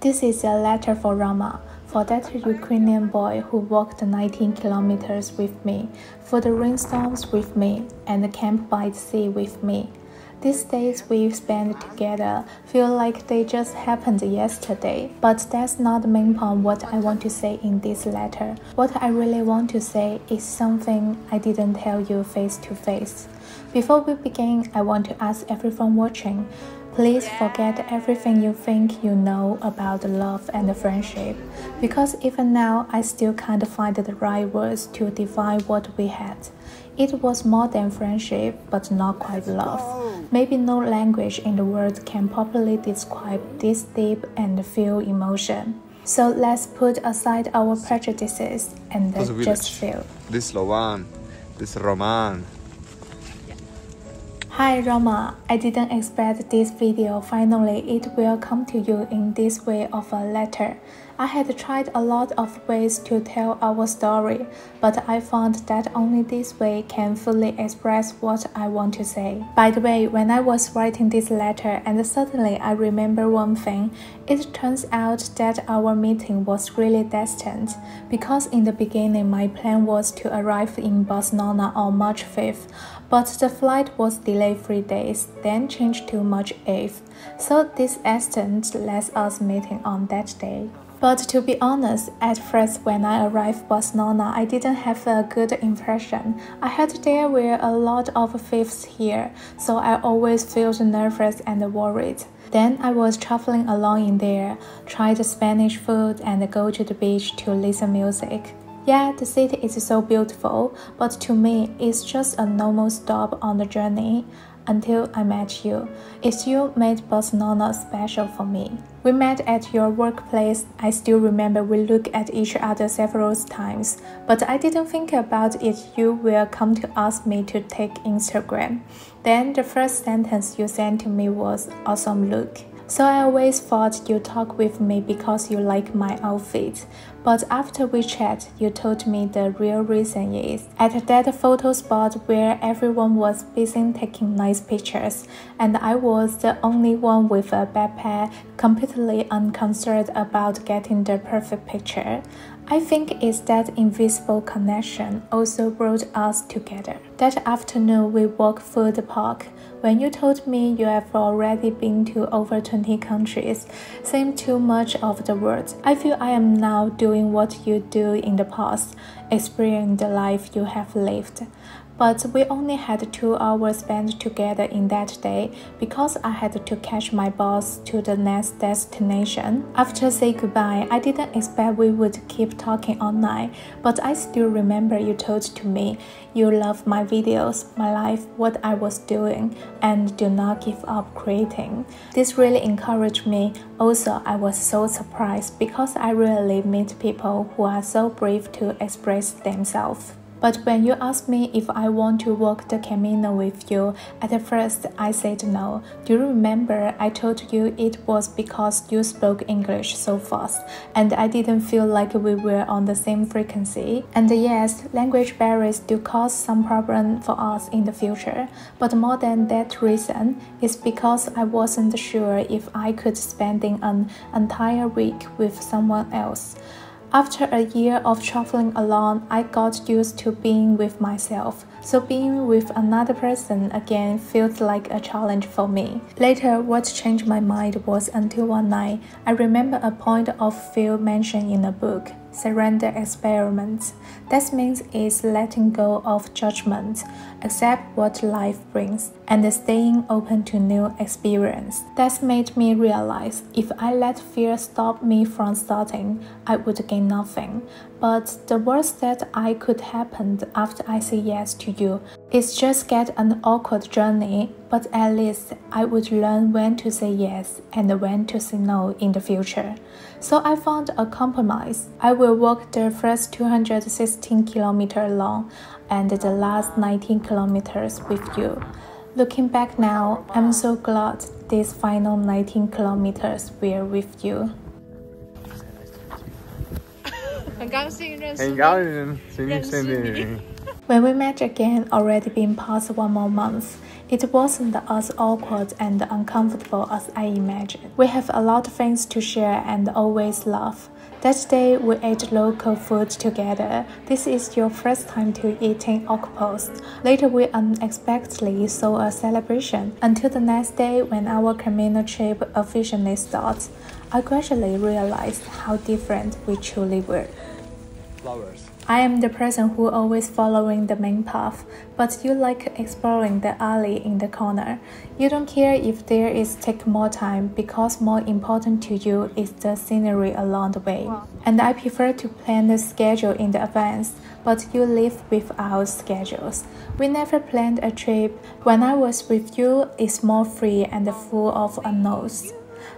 This is a letter for Rama, for that Ukrainian boy who walked 19 kilometers with me, for the rainstorms with me, and the camp by the sea with me. These days we've spent together feel like they just happened yesterday, but that's not the main point what I want to say in this letter. What I really want to say is something I didn't tell you face to face. Before we begin, I want to ask everyone watching, please forget everything you think you know about love and friendship, because even now I still can't find the right words to define what we had. It was more than friendship, but not quite love. Maybe no language in the world can properly describe this deep and full emotion. So let's put aside our prejudices and just feel. This Slovan, this Roman. Hi Rama, I didn't expect this video. Finally, it will come to you in this way of a letter. I had tried a lot of ways to tell our story, but I found that only this way can fully express what I want to say. By the way, when I was writing this letter, and suddenly I remember one thing, it turns out that our meeting was really destined, because in the beginning my plan was to arrive in Barcelona on March 5th, but the flight was delayed 3 days, then changed to March 8th, so this accident led us meeting on that day. But to be honest, at first when I arrived in Barcelona, I didn't have a good impression. I heard there were a lot of thieves here, so I always felt nervous and worried. Then I was traveling along in there, tried Spanish food and go to the beach to listen music. Yeah, the city is so beautiful, but to me, it's just a normal stop on the journey. Until I met you. It's you made Barcelona special for me. We met at your workplace. I still remember we looked at each other several times, but I didn't think about it. You will come to ask me to take Instagram. Then the first sentence you sent to me was, "Awesome look." So I always thought you talk with me because you like my outfit. But after we chat, you told me the real reason is at that photo spot where everyone was busy taking nice pictures, and I was the only one with a backpack, completely unconcerned about getting the perfect picture. I think it's that invisible connection also brought us together. That afternoon we walked through the park. When you told me you have already been to over 20 countries, seemed too much of the world. I feel I am now doing what you do in the past, experiencing the life you have lived. But we only had 2 hours spent together in that day because I had to catch my bus to the next destination. After saying goodbye, I didn't expect we would keep talking all night, but I still remember you told to me you love my videos, my life, what I was doing, and do not give up creating. This really encouraged me. Also, I was so surprised because I rarely meet people who are so brave to express themselves. But when you asked me if I want to walk the Camino with you, at first I said no. Do you remember I told you it was because you spoke English so fast and I didn't feel like we were on the same frequency? And yes, language barriers do cause some problem for us in the future. But more than that reason, it's because I wasn't sure if I could spend an entire week with someone else. After a year of traveling alone, I got used to being with myself, so being with another person again felt like a challenge for me. Later, what changed my mind was until one night, I remember a point of view mentioned in a book, surrender experiments. That means it's letting go of judgment, accept what life brings, and staying open to new experience. That made me realize if I let fear stop me from starting, I would gain nothing. But the worst that I could happen after I say yes to you is just get an awkward journey, but at least I would learn when to say yes and when to say no in the future. So I found a compromise. I will walk the first 216 kilometers long and the last 19 kilometers with you. Looking back now, I'm so glad these final 19 kilometers were with you. 很高兴认识你。很高兴认识你。When we met again, already been past 1 more month, it wasn't as awkward and uncomfortable as I imagined. We have a lot of things to share and always laugh. That day, we ate local food together. This is your first time to eating octopus. Later, we unexpectedly saw a celebration. Until the next day, when our Camino trip officially starts, I gradually realized how different we truly were. Flowers. I am the person who always following the main path, but you like exploring the alley in the corner. You don't care if there is take more time because more important to you is the scenery along the way. Wow. And I prefer to plan the schedule in the advance, but you live without schedules. We never planned a trip. When I was with you, it's more free and full of unknowns.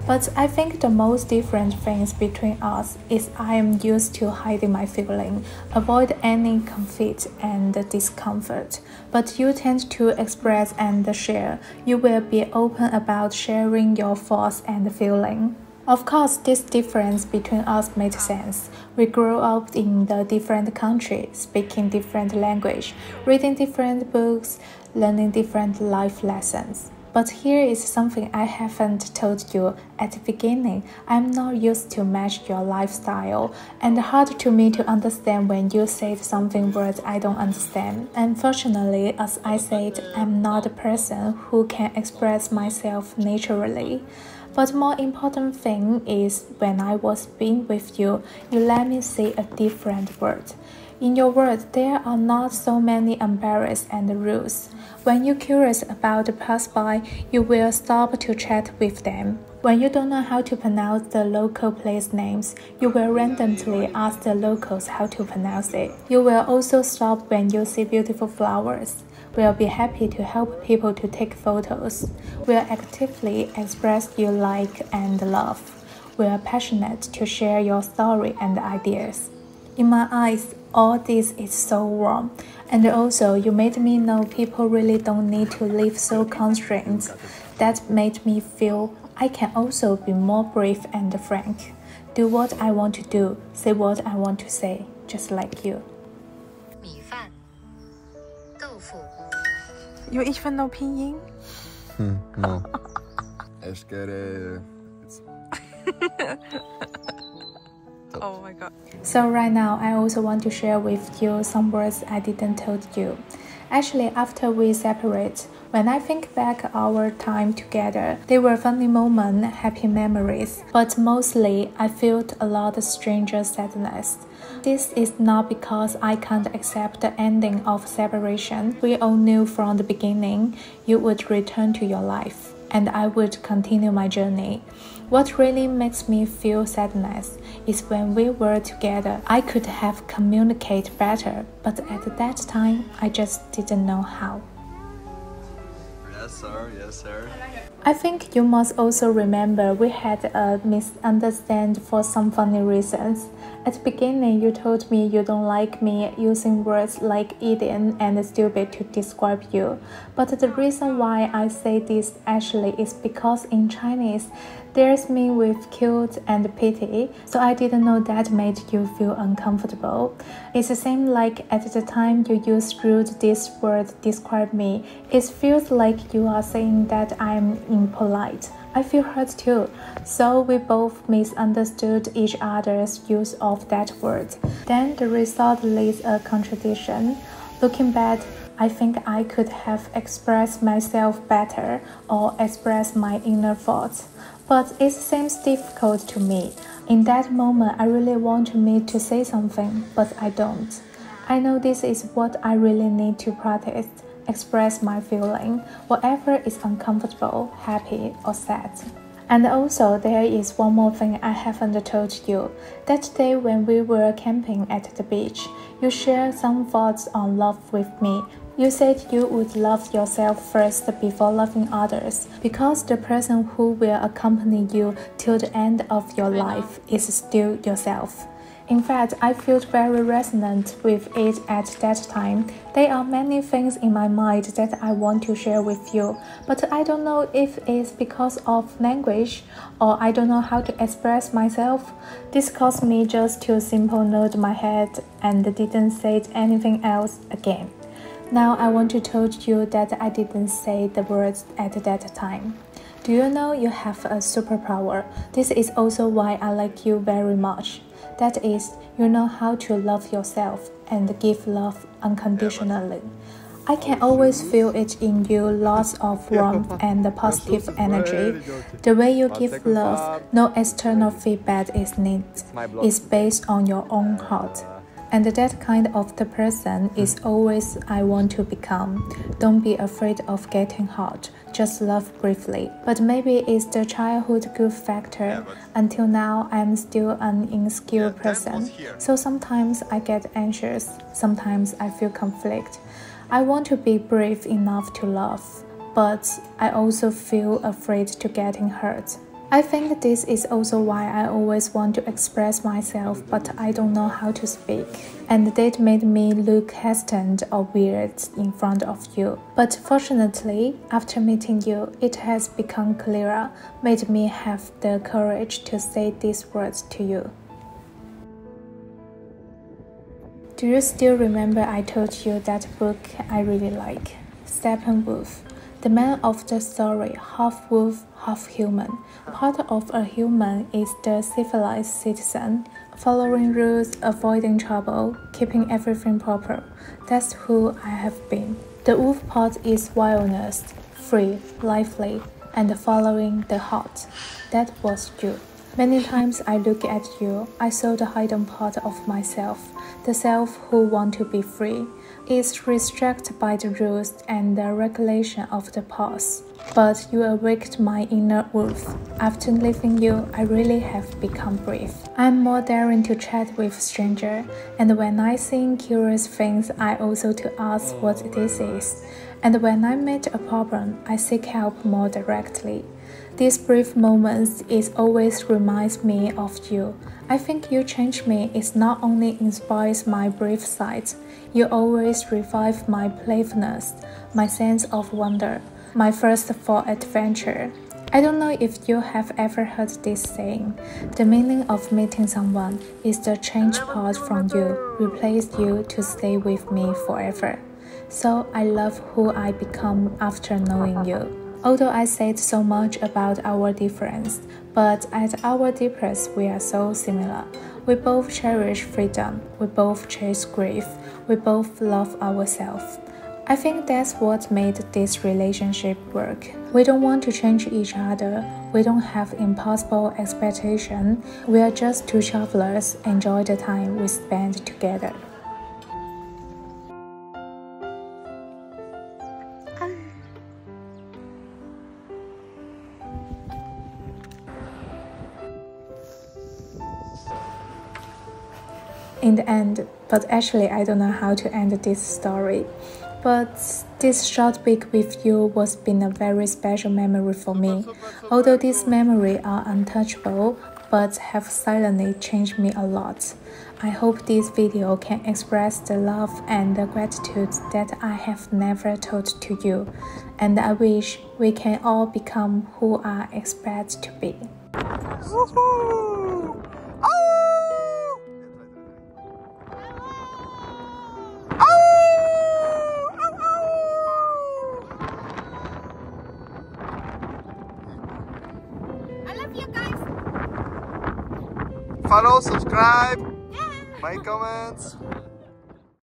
But I think the most different things between us is I am used to hiding my feeling, avoid any conflict and discomfort. But you tend to express and share. You will be open about sharing your thoughts and feeling. Of course, this difference between us made sense. We grew up in the different countries, speaking different language, reading different books, learning different life lessons. But here is something I haven't told you at the beginning. I'm not used to match your lifestyle, and hard to me to understand when you say something words I don't understand. Unfortunately, as I said, I'm not a person who can express myself naturally. But more important thing is when I was being with you, you let me see a different world. In your world, there are not so many embarrassed and rules. When you're curious about the passerby, you will stop to chat with them. When you don't know how to pronounce the local place names, you will randomly ask the locals how to pronounce it. You will also stop when you see beautiful flowers. We'll be happy to help people to take photos. We'll actively express you like and love. We're passionate to share your story and ideas. In my eyes, all this is so warm. And also, you made me know people really don't need to live so constrained. That made me feel I can also be more brave and frank. Do what I want to do, say what I want to say, just like you. 米饭、豆腐。 You even know pinyin? No. Es que Oh my god. So right now, I also want to share with you some words I didn't told you. Actually, after we separate, when I think back our time together, they were funny moments, happy memories, but mostly I felt a lot of stranger sadness. This is not because I can't accept the ending of separation. We all knew from the beginning you would return to your life, and I would continue my journey. What really makes me feel sadness is when we were together, I could have communicated better, but at that time, I just didn't know how. Yes, sir. Yes, sir. I think you must also remember we had a misunderstanding for some funny reasons. At the beginning, you told me you don't like me using words like idiot and stupid to describe you. But the reason why I say this actually is because in Chinese, there's mean with cute and pity, so I didn't know that made you feel uncomfortable. It's the same like at the time you used rude this word to describe me. It feels like you are saying that I'm impolite. I feel hurt too, so we both misunderstood each other's use of that word. Then the result leads a contradiction. Looking back, I think I could have expressed myself better or expressed my inner thoughts, but it seems difficult to me. In that moment, I really want me to say something, but I don't. I know this is what I really need to practice. Express my feeling, whatever is uncomfortable, happy, or sad. And also, there is one more thing I haven't told you. That day when we were camping at the beach, you shared some thoughts on love with me. You said you would love yourself first before loving others, because the person who will accompany you till the end of your life is still yourself. In fact, I felt very resonant with it at that time. There are many things in my mind that I want to share with you, but I don't know if it's because of language or I don't know how to express myself. This caused me just to simply nod my head and didn't say anything else again. Now I want to tell you that I didn't say the words at that time. Do you know you have a superpower? This is also why I like you very much. That is, you know how to love yourself and give love unconditionally. I can always feel it in you, lots of warmth and positive energy. The way you give love, no external feedback is needed. It's based on your own heart. And that kind of the person is always I want to become. Don't be afraid of getting hurt. Just love briefly. But maybe it's the childhood good factor. Until now, I'm still an insecure person. So sometimes I get anxious. Sometimes I feel conflict. I want to be brave enough to love, but I also feel afraid to getting hurt. I think this is also why I always want to express myself, but I don't know how to speak. And that made me look hesitant or weird in front of you. But fortunately, after meeting you, it has become clearer, made me have the courage to say these words to you. Do you still remember I told you that book I really like? Steppenwolf. The man of the story, half wolf, half human. Part of a human is the civilized citizen, following rules, avoiding trouble, keeping everything proper. That's who I have been. The wolf part is wildness, free, lively, and following the heart. That was you. Many times I look at you, I saw the hidden part of myself, the self who want to be free. It's restricted by the rules and the regulation of the past. But you awakened my inner wolf. After leaving you, I really have become brave. I'm more daring to chat with strangers, and when I see curious things, I also to ask what this is. And when I meet a problem, I seek help more directly. These brief moments it always reminds me of you. I think you change me. It not only inspires my brave side, you always revive my playfulness, my sense of wonder, my thirst for adventure. I don't know if you have ever heard this saying. The meaning of meeting someone is the change part from you, replace you to stay with me forever. So I love who I become after knowing you. Although I said so much about our difference, but at our deepest we are so similar. We both cherish freedom, we both chase grief, we both love ourselves. I think that's what made this relationship work. We don't want to change each other, we don't have impossible expectations, we are just two travelers, enjoy the time we spend together. In the end, but actually I don't know how to end this story. But this short week with you was been a very special memory for me. Although these memories are untouchable, but have silently changed me a lot. I hope this video can express the love and the gratitude that I have never told to you. And I wish we can all become who I expect to be. Woohoo! Follow, subscribe, make comments.